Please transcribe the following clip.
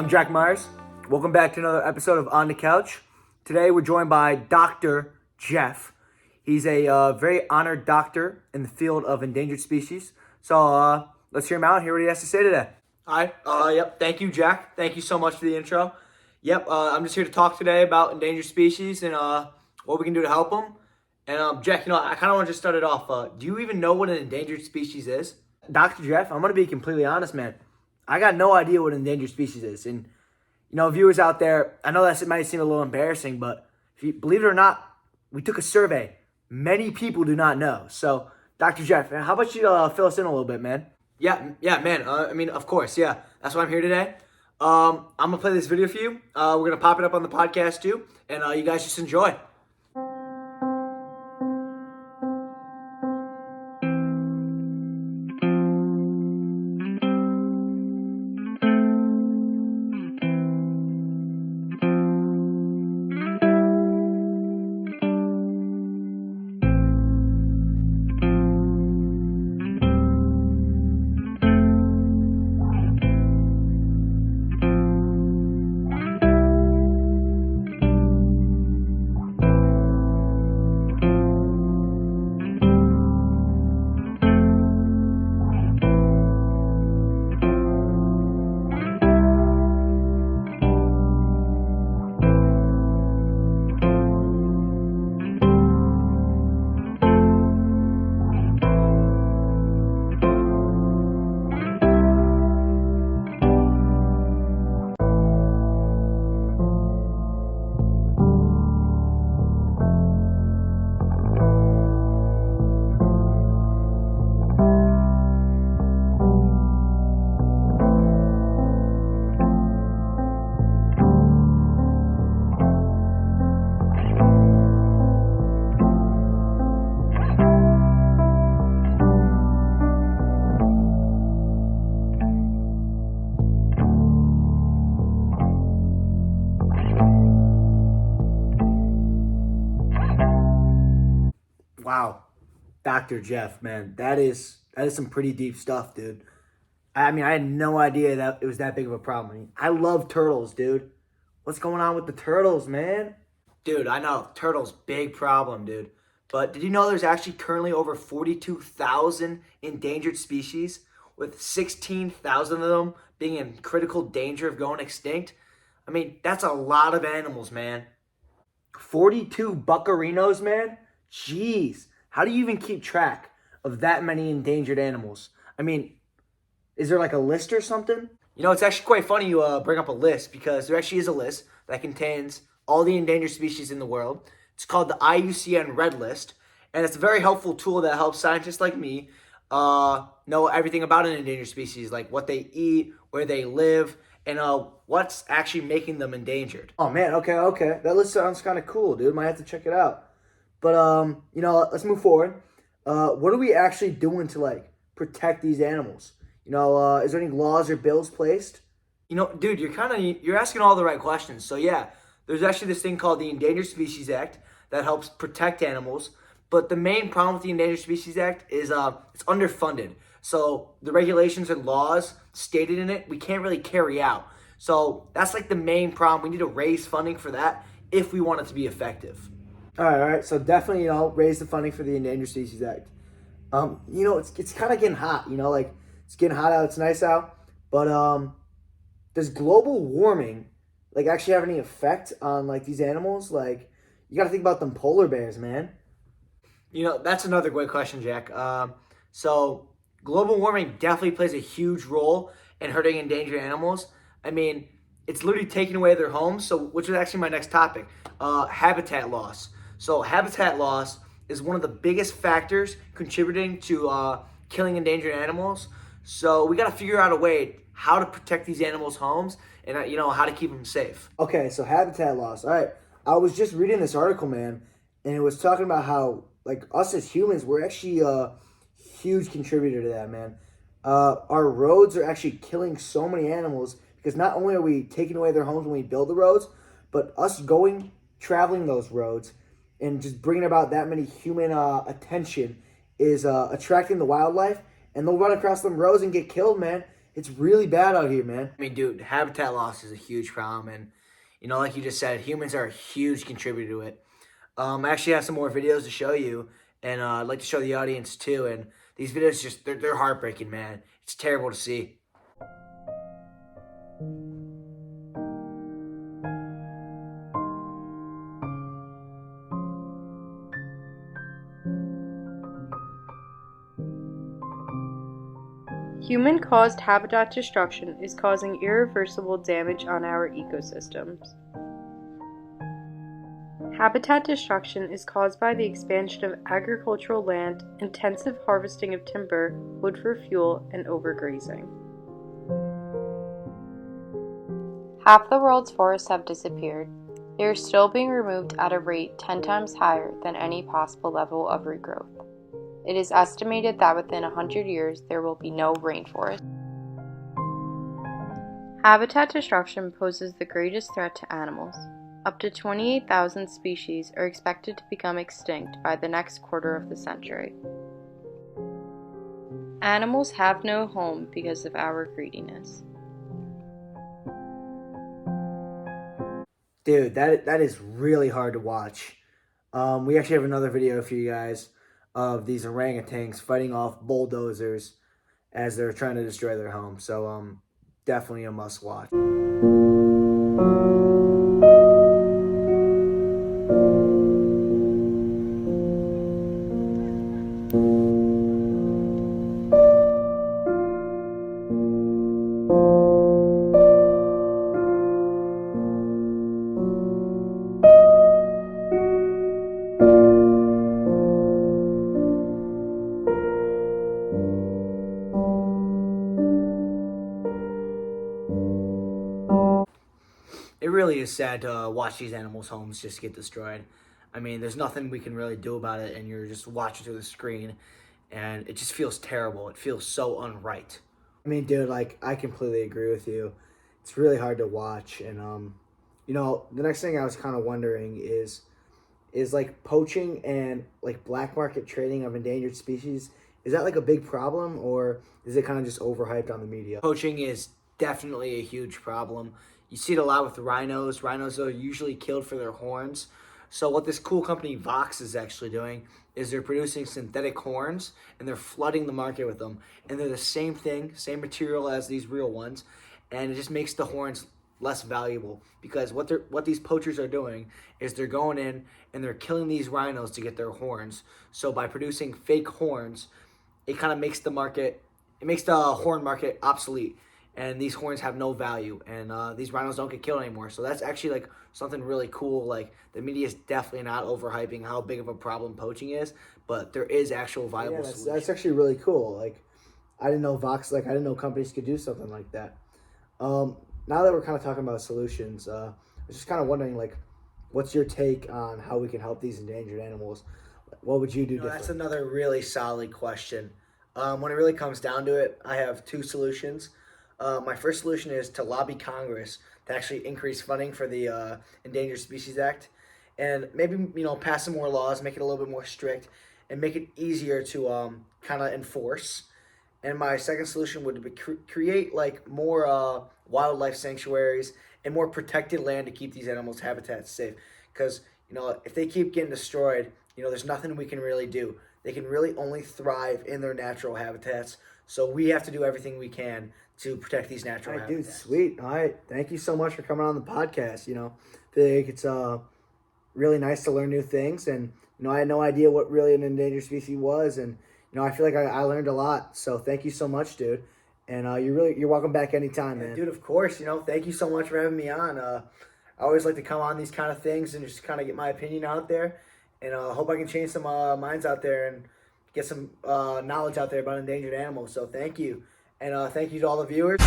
I'm Jack Myers. Welcome back to another episode of On the Couch. Today we're joined by Dr. Jeff. He's a very honored doctor in the field of endangered species. So let's hear him out and hear what he has to say today. Hi. Yep. Thank you, Jack. Thank you so much for the intro. Yep. I'm just here to talk today about endangered species and what we can do to help them. And Jack, I kind of want to just start it off. Do you even know what an endangered species is? Dr. Jeff, I'm going to be completely honest, man. I got no idea what an endangered species is. And, viewers out there, I know that it might seem a little embarrassing, but if you believe it or not, we took a survey. Many people do not know. So, Dr. Jeff, how about you fill us in a little bit, man? Yeah, man. Of course, yeah. That's why I'm here today. I'm going to play this video for you. We're going to pop it up on the podcast, too. And you guys just enjoy. Wow, Dr. Jeff, man, that is some pretty deep stuff, dude. I had no idea that it was that big of a problem. I love turtles, dude. What's going on with the turtles, man? Dude, I know, turtles, big problem, dude. But did you know there's actually currently over 42,000 endangered species, with 16,000 of them being in critical danger of going extinct? That's a lot of animals, man. 42 buccarinos, man? Jeez, how do you even keep track of that many endangered animals? Is there like a list or something? It's actually quite funny you bring up a list, because there actually is a list that contains all the endangered species in the world. It's called the IUCN Red List, and it's a very helpful tool that helps scientists like me know everything about an endangered species, like what they eat, where they live, and what's actually making them endangered. Oh man, okay. That list sounds kind of cool, dude. Might have to check it out. But, let's move forward. What are we actually doing to, protect these animals? Is there any laws or bills placed? Dude, you're asking all the right questions. So, yeah, there's actually this thing called the Endangered Species Act that helps protect animals. But the main problem with the Endangered Species Act is it's underfunded. So the regulations and laws stated in it, we can't really carry out. So that's, the main problem. We need to raise funding for that if we want it to be effective. All right. So definitely, raise the funding for the Endangered Species Act. It's kind of getting hot, it's getting hot out. It's nice out. But does global warming, actually have any effect on, these animals? You got to think about them polar bears, man. That's another great question, Jack. So global warming definitely plays a huge role in hurting endangered animals. It's literally taking away their homes. So, which is actually my next topic, habitat loss. So habitat loss is one of the biggest factors contributing to killing endangered animals. So we got to figure out a way how to protect these animals' homes and, how to keep them safe. Okay, so habitat loss. All right. I was just reading this article, man, and it was talking about how, us as humans, we're actually a huge contributor to that, man. Our roads are actually killing so many animals because not only are we taking away their homes when we build the roads, but us traveling those roads and just bringing about that many human attention is attracting the wildlife, and they'll run across them roads and get killed, man. It's really bad out here, man. I mean, dude, habitat loss is a huge problem, and like you just said, humans are a huge contributor to it. I actually have some more videos to show you, and I'd like to show the audience too. And these videos they're heartbreaking, man. It's terrible to see. Human-caused habitat destruction is causing irreversible damage on our ecosystems. Habitat destruction is caused by the expansion of agricultural land, intensive harvesting of timber, wood for fuel, and overgrazing. Half the world's forests have disappeared. They are still being removed at a rate 10 times higher than any possible level of regrowth. It is estimated that within 100 years there will be no rainforest. Habitat destruction poses the greatest threat to animals. Up to 28,000 species are expected to become extinct by the next quarter of the century. Animals have no home because of our greediness. Dude, that is really hard to watch. We actually have another video for you guys of these orangutans fighting off bulldozers as they're trying to destroy their home. So definitely a must watch. It really is sad to watch these animals' homes just get destroyed. I mean, there's nothing we can really do about it, and you're just watching through the screen, and it just feels terrible. It feels so unright. I mean, dude, like, I completely agree with you. It's really hard to watch, and, the next thing I was kind of wondering is like poaching and like black market trading of endangered species, is that like a big problem, or is it kind of just overhyped on the media? Poaching is definitely a huge problem. You see it a lot with rhinos. Rhinos are usually killed for their horns. So what this cool company Vox is actually doing is they're producing synthetic horns, and they're flooding the market with them. And they're the same thing, same material as these real ones, and it just makes the horns less valuable, because what these poachers are doing is they're going in and they're killing these rhinos to get their horns. So by producing fake horns, it kind of makes the horn market obsolete, and these horns have no value, and these rhinos don't get killed anymore. So that's actually like something really cool. Like, the media is definitely not overhyping how big of a problem poaching is, but there is actual viable solutions. That's actually really cool. Like, I didn't know I didn't know companies could do something like that. Now that we're kind of talking about solutions, I was just kind of wondering, like, what's your take on how we can help these endangered animals? What would you do different? That's another really solid question. When it really comes down to it, I have two solutions. My first solution is to lobby Congress to actually increase funding for the Endangered Species Act, and maybe pass some more laws, make it a little bit more strict, and make it easier to kind of enforce. And my second solution would be create like more wildlife sanctuaries and more protected land to keep these animals' habitats safe. Because if they keep getting destroyed, there's nothing we can really do. They can really only thrive in their natural habitats. So we have to do everything we can to protect these natural habitats. Dude, sweet. All right, thank you so much for coming on the podcast. I think it's really nice to learn new things, and I had no idea what really an endangered species was, and I feel like I learned a lot. So thank you so much, dude. And you're welcome back anytime, man. Dude, of course. Thank you so much for having me on. I always like to come on these kind of things and just kind of get my opinion out there, and I hope I can change some minds out there and get some knowledge out there about endangered animals. So thank you, and thank you to all the viewers.